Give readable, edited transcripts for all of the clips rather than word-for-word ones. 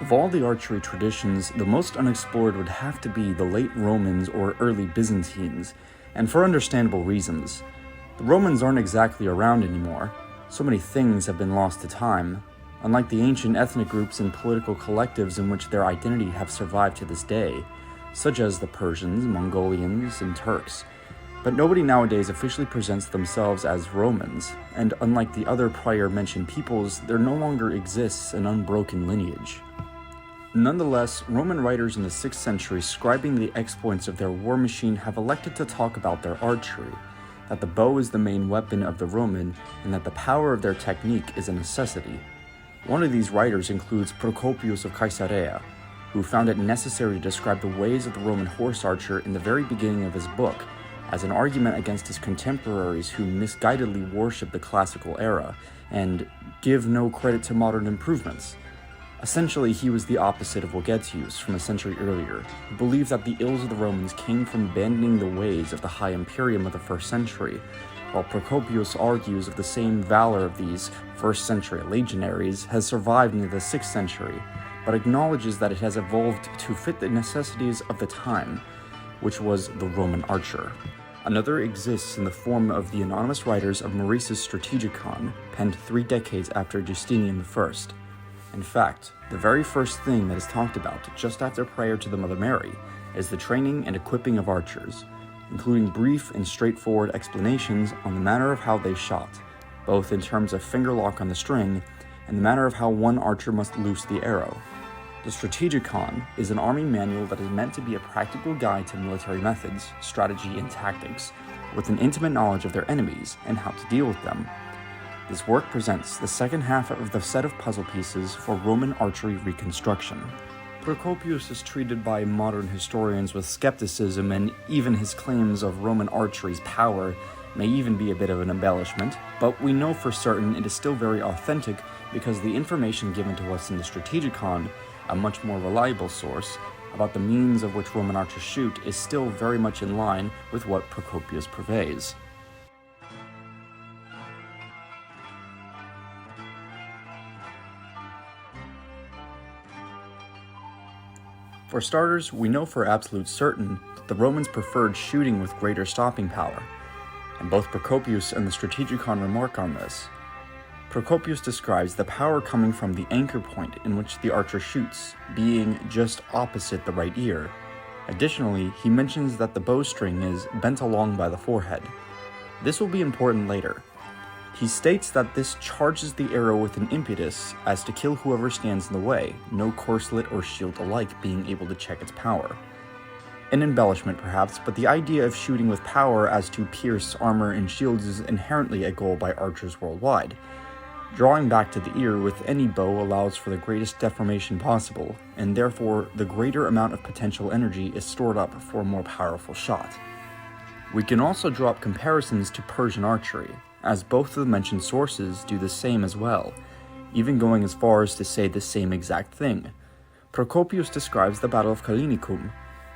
Of all the archery traditions, the most unexplored would have to be the late Romans or early Byzantines, and for understandable reasons. The Romans aren't exactly around anymore. So many things have been lost to time, unlike the ancient ethnic groups and political collectives in which their identity have survived to this day, such as the Persians, Mongolians, and Turks. But nobody nowadays officially presents themselves as Romans, and unlike the other prior mentioned peoples, there no longer exists an unbroken lineage. Nonetheless, Roman writers in the 6th century scribing the exploits of their war machine have elected to talk about their archery, that the bow is the main weapon of the Roman, and that the power of their technique is a necessity. One of these writers includes Procopius of Caesarea, who found it necessary to describe the ways of the Roman horse archer in the very beginning of his book, as an argument against his contemporaries who misguidedly worship the classical era and give no credit to modern improvements. Essentially, he was the opposite of Vogetius from a century earlier, who believed that the ills of the Romans came from abandoning the ways of the high imperium of the 1st century, while Procopius argues of the same valor of these 1st century legionaries has survived into the 6th century, but acknowledges that it has evolved to fit the necessities of the time, which was the Roman archer. Another exists in the form of the anonymous writers of Maurice's Strategicon, penned 3 decades after Justinian I. In fact, the very first thing that is talked about just after prayer to the Mother Mary is the training and equipping of archers, including brief and straightforward explanations on the manner of how they shot, both in terms of finger lock on the string and the manner of how one archer must loose the arrow. The Strategicon is an army manual that is meant to be a practical guide to military methods, strategy, and tactics, with an intimate knowledge of their enemies and how to deal with them. This work presents the second half of the set of puzzle pieces for Roman archery reconstruction. Procopius is treated by modern historians with skepticism, and even his claims of Roman archery's power may even be a bit of an embellishment, but we know for certain it is still very authentic because the information given to us in the Strategicon, a much more reliable source, about the means of which Roman archers shoot is still very much in line with what Procopius purveys. For starters, we know for absolute certain that the Romans preferred shooting with greater stopping power, and both Procopius and the Strategicon remark on this. Procopius describes the power coming from the anchor point in which the archer shoots, being just opposite the right ear. Additionally, he mentions that the bowstring is bent along by the forehead. This will be important later. He states that this charges the arrow with an impetus as to kill whoever stands in the way, no corselet or shield alike being able to check its power. An embellishment perhaps, but the idea of shooting with power as to pierce armor and shields is inherently a goal by archers worldwide. Drawing back to the ear with any bow allows for the greatest deformation possible, and therefore the greater amount of potential energy is stored up for a more powerful shot. We can also draw up comparisons to Persian archery, as both of the mentioned sources do the same as well, even going as far as to say the same exact thing. Procopius describes the Battle of Callinicum,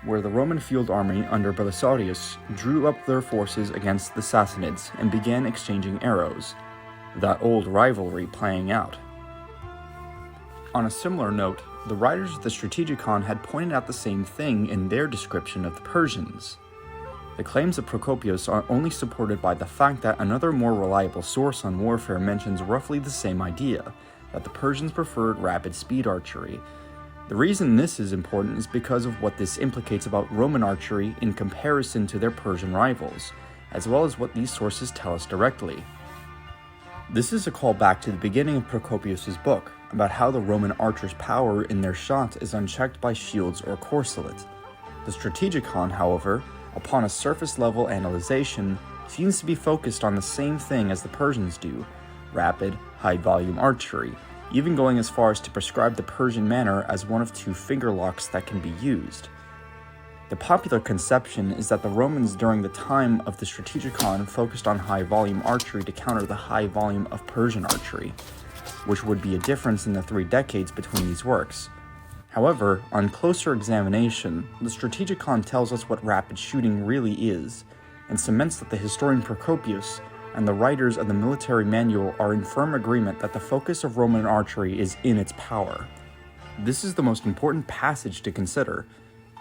where the Roman field army under Belisarius drew up their forces against the Sassanids and began exchanging arrows, that old rivalry playing out. On a similar note, the writers of the Strategicon had pointed out the same thing in their description of the Persians. The claims of Procopius are only supported by the fact that another more reliable source on warfare mentions roughly the same idea, that the Persians preferred rapid speed archery. The reason this is important is because of what this implicates about Roman archery in comparison to their Persian rivals, as well as what these sources tell us directly. This is a call back to the beginning of Procopius's book, about how the Roman archers' power in their shot is unchecked by shields or corselet. The Strategicon, however, upon a surface-level analyzation, seems to be focused on the same thing as the Persians do, rapid, high-volume archery, even going as far as to prescribe the Persian manner as one of 2 finger locks that can be used. The popular conception is that the Romans during the time of the Strategicon focused on high-volume archery to counter the high volume of Persian archery, which would be a difference in the 3 decades between these works. However, on closer examination, the Strategicon tells us what rapid shooting really is, and cements that the historian Procopius and the writers of the military manual are in firm agreement that the focus of Roman archery is in its power. This is the most important passage to consider.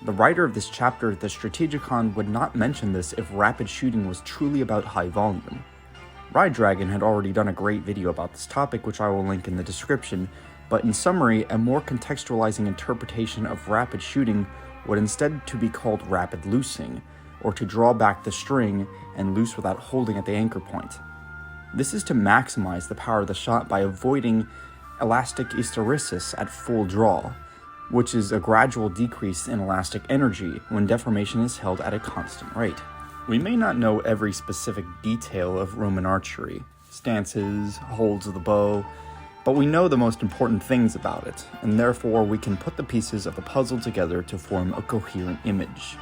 The writer of this chapter, the Strategicon, would not mention this if rapid shooting was truly about high volume. Dragon had already done a great video about this topic, which I will link in the description, but in summary, a more contextualizing interpretation of rapid shooting would instead to be called rapid loosing, or to draw back the string and loose without holding at the anchor point. This is to maximize the power of the shot by avoiding elastic hysteresis at full draw, which is a gradual decrease in elastic energy when deformation is held at a constant rate. We may not know every specific detail of Roman archery, stances, holds of the bow, but we know the most important things about it, and therefore we can put the pieces of the puzzle together to form a coherent image.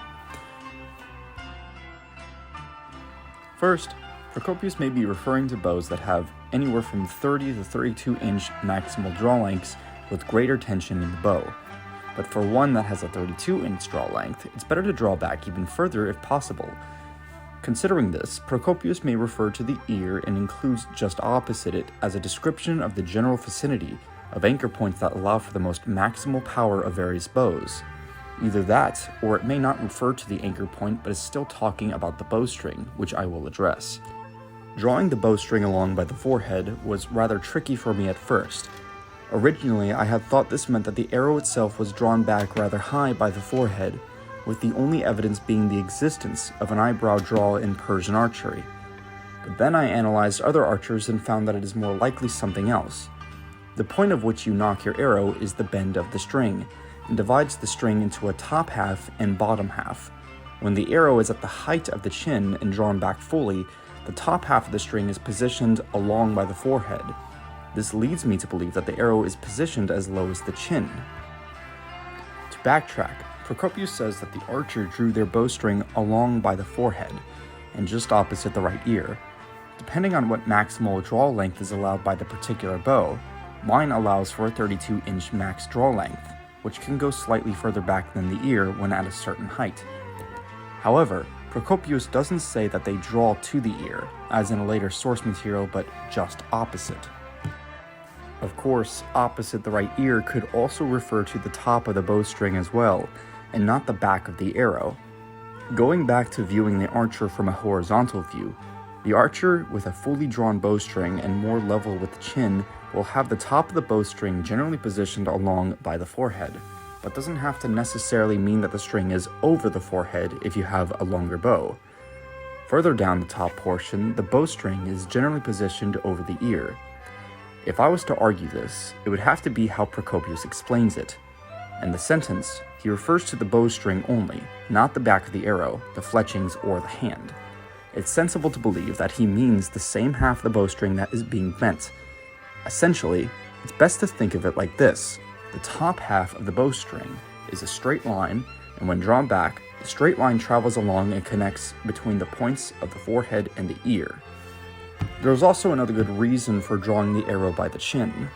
First, Procopius may be referring to bows that have anywhere from 30 to 32 inch maximal draw lengths with greater tension in the bow. But for one that has a 32 inch draw length, it's better to draw back even further if possible. Considering this, Procopius may refer to the ear and includes just opposite it as a description of the general vicinity of anchor points that allow for the most maximal power of various bows. Either that, or it may not refer to the anchor point but is still talking about the bowstring, which I will address. Drawing the bowstring along by the forehead was rather tricky for me at first. Originally, I had thought this meant that the arrow itself was drawn back rather high by the forehead, with the only evidence being the existence of an eyebrow draw in Persian archery. But then I analyzed other archers and found that it is more likely something else. The point of which you knock your arrow is the bend of the string, and divides the string into a top half and bottom half. When the arrow is at the height of the chin and drawn back fully, the top half of the string is positioned along by the forehead. This leads me to believe that the arrow is positioned as low as the chin. To backtrack, Procopius says that the archer drew their bowstring along by the forehead, and just opposite the right ear. Depending on what maximal draw length is allowed by the particular bow, mine allows for a 32 inch max draw length, which can go slightly further back than the ear when at a certain height. However, Procopius doesn't say that they draw to the ear, as in a later source material, but just opposite. Of course, opposite the right ear could also refer to the top of the bowstring as well, and not the back of the arrow. Going back to viewing the archer from a horizontal view, the archer with a fully drawn bowstring and more level with the chin will have the top of the bowstring generally positioned along by the forehead, but doesn't have to necessarily mean that the string is over the forehead if you have a longer bow. Further down the top portion, the bowstring is generally positioned over the ear. If I was to argue this, it would have to be how Procopius explains it. In the sentence, he refers to the bowstring only, not the back of the arrow, the fletchings, or the hand. It's sensible to believe that he means the same half of the bowstring that is being bent. Essentially, it's best to think of it like this. The top half of the bowstring is a straight line, and when drawn back, the straight line travels along and connects between the points of the forehead and the ear. There's also another good reason for drawing the arrow by the chin.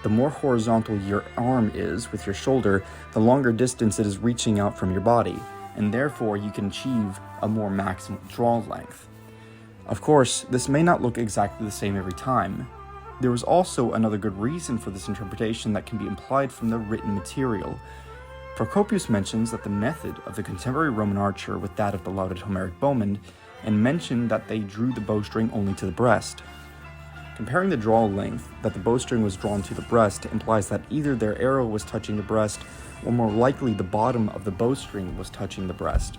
The more horizontal your arm is with your shoulder, the longer distance it is reaching out from your body, and therefore you can achieve a more maximal draw length. Of course, this may not look exactly the same every time. There is also another good reason for this interpretation that can be implied from the written material. Procopius mentions that the method of the contemporary Roman archer with that of the lauded Homeric bowman, and mentioned that they drew the bowstring only to the breast. Comparing the draw length that the bowstring was drawn to the breast implies that either their arrow was touching the breast, or more likely the bottom of the bowstring was touching the breast.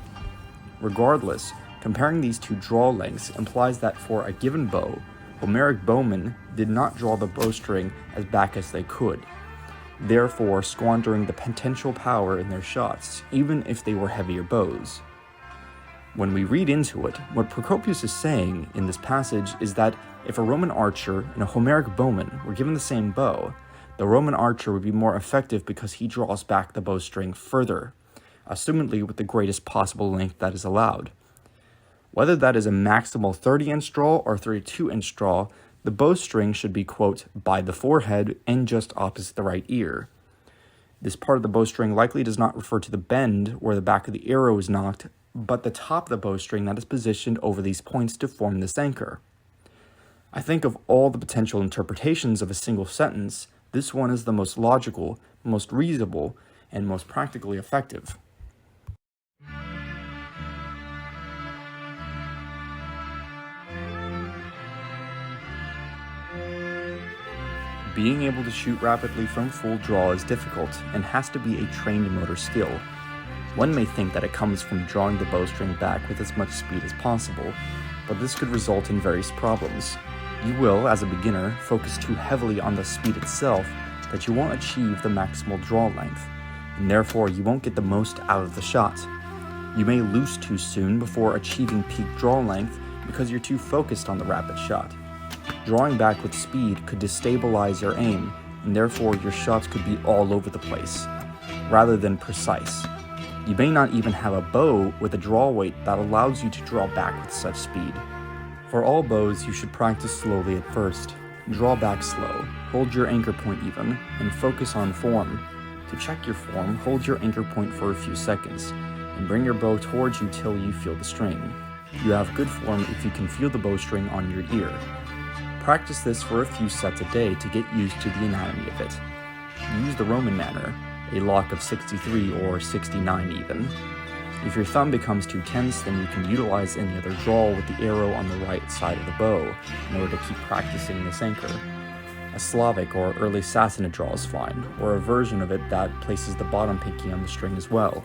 Regardless, comparing these two draw lengths implies that for a given bow, Homeric bowmen did not draw the bowstring as back as they could, therefore squandering the potential power in their shots, even if they were heavier bows. When we read into it, what Procopius is saying in this passage is that if a Roman archer and a Homeric bowman were given the same bow, the Roman archer would be more effective because he draws back the bowstring further, assumedly with the greatest possible length that is allowed. Whether that is a maximal 30-inch draw or 32-inch draw, the bowstring should be, quote, by the forehead and just opposite the right ear. This part of the bowstring likely does not refer to the bend where the back of the arrow is knocked, but the top of the bowstring that is positioned over these points to form this anchor. I think of all the potential interpretations of a single sentence, this one is the most logical, most reasonable, and most practically effective. Being able to shoot rapidly from full draw is difficult and has to be a trained motor skill. One may think that it comes from drawing the bowstring back with as much speed as possible, but this could result in various problems. You will, as a beginner, focus too heavily on the speed itself that you won't achieve the maximal draw length, and therefore you won't get the most out of the shot. You may loose too soon before achieving peak draw length because you're too focused on the rapid shot. Drawing back with speed could destabilize your aim, and therefore your shots could be all over the place, rather than precise. You may not even have a bow with a draw weight that allows you to draw back with such speed. For all bows, you should practice slowly at first. Draw back slow, hold your anchor point even, and focus on form. To check your form, hold your anchor point for a few seconds, and bring your bow towards you till you feel the string. You have good form if you can feel the bowstring on your ear. Practice this for a few sets a day to get used to the anatomy of it. Use the Roman manner, a lock of 63 or 69 even. If your thumb becomes too tense, then you can utilize any other draw with the arrow on the right side of the bow in order to keep practicing this anchor. A Slavic or early Sassanid draw is fine, or a version of it that places the bottom pinky on the string as well.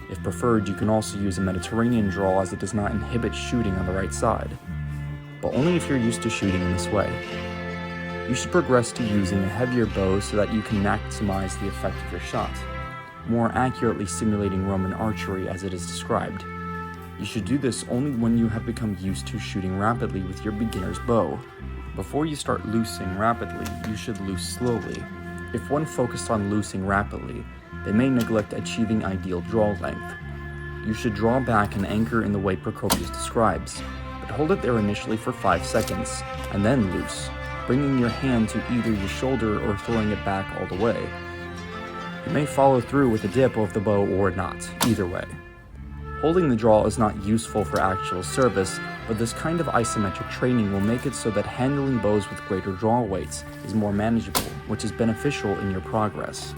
If preferred, you can also use a Mediterranean draw as it does not inhibit shooting on the right side, but only if you're used to shooting in this way. You should progress to using a heavier bow so that you can maximize the effect of your shot, more accurately simulating Roman archery as it is described. You should do this only when you have become used to shooting rapidly with your beginner's bow. Before you start loosing rapidly, you should loose slowly. If one focused on loosing rapidly, they may neglect achieving ideal draw length. You should draw back and anchor in the way Procopius describes, but hold it there initially for 5 seconds, and then loose, bringing your hand to either your shoulder or throwing it back all the way. You may follow through with a dip of the bow or not, either way. Holding the draw is not useful for actual service, but this kind of isometric training will make it so that handling bows with greater draw weights is more manageable, which is beneficial in your progress.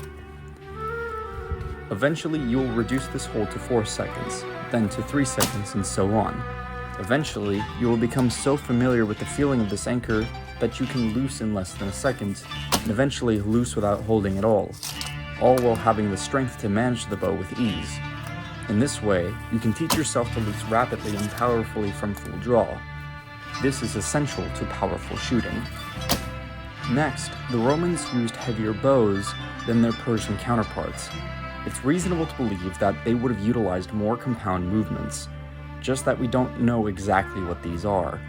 Eventually, you will reduce this hold to 4 seconds, then to 3 seconds, and so on. Eventually, you will become so familiar with the feeling of this anchor that you can loose in less than a second, and eventually loose without holding at all while having the strength to manage the bow with ease. In this way, you can teach yourself to loose rapidly and powerfully from full draw. This is essential to powerful shooting. Next, the Romans used heavier bows than their Persian counterparts. It's reasonable to believe that they would have utilized more compound movements, just that we don't know exactly what these are.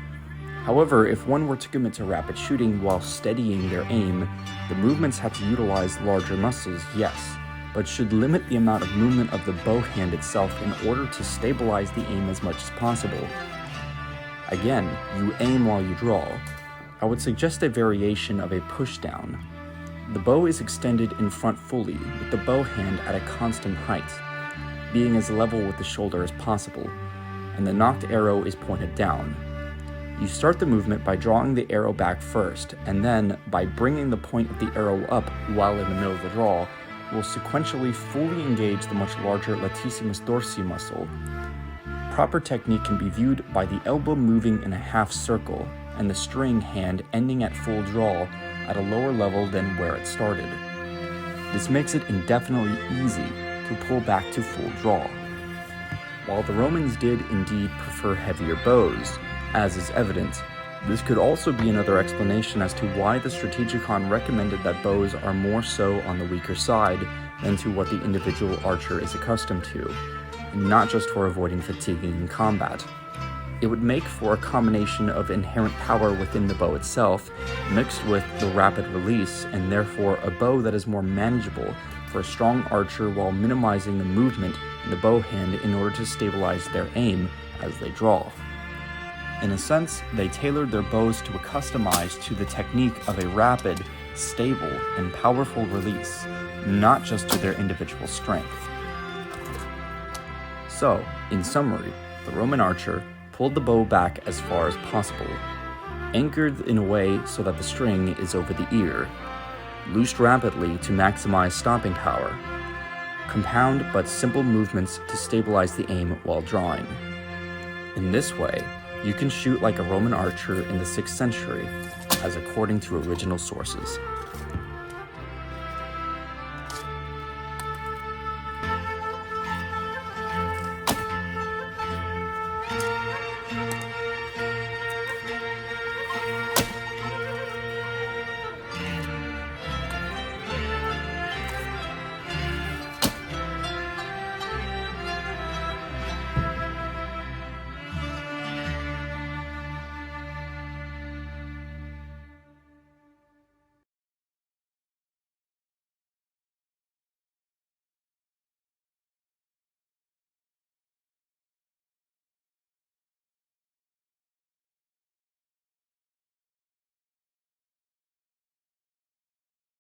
However, if one were to commit to rapid shooting while steadying their aim, the movements had to utilize larger muscles, yes, but should limit the amount of movement of the bow hand itself in order to stabilize the aim as much as possible. Again, you aim while you draw. I would suggest a variation of a pushdown. The bow is extended in front fully, with the bow hand at a constant height, being as level with the shoulder as possible, and the nocked arrow is pointed down. You start the movement by drawing the arrow back first, and then, by bringing the point of the arrow up while in the middle of the draw, will sequentially fully engage the much larger latissimus dorsi muscle. Proper technique can be viewed by the elbow moving in a half circle, and the string hand ending at full draw at a lower level than where it started. This makes it indefinitely easy to pull back to full draw. While the Romans did indeed prefer heavier bows, as is evident, this could also be another explanation as to why the Strategicon recommended that bows are more so on the weaker side than to what the individual archer is accustomed to, and not just for avoiding fatiguing in combat. It would make for a combination of inherent power within the bow itself, mixed with the rapid release, and therefore a bow that is more manageable for a strong archer while minimizing the movement in the bow hand in order to stabilize their aim as they draw. In a sense, they tailored their bows to customize to the technique of a rapid, stable, and powerful release, not just to their individual strength. So, in summary, the Roman archer pulled the bow back as far as possible, anchored in a way so that the string is over the ear, loosed rapidly to maximize stopping power, compound but simple movements to stabilize the aim while drawing. In this way, you can shoot like a Roman archer in the 6th century, as according to original sources.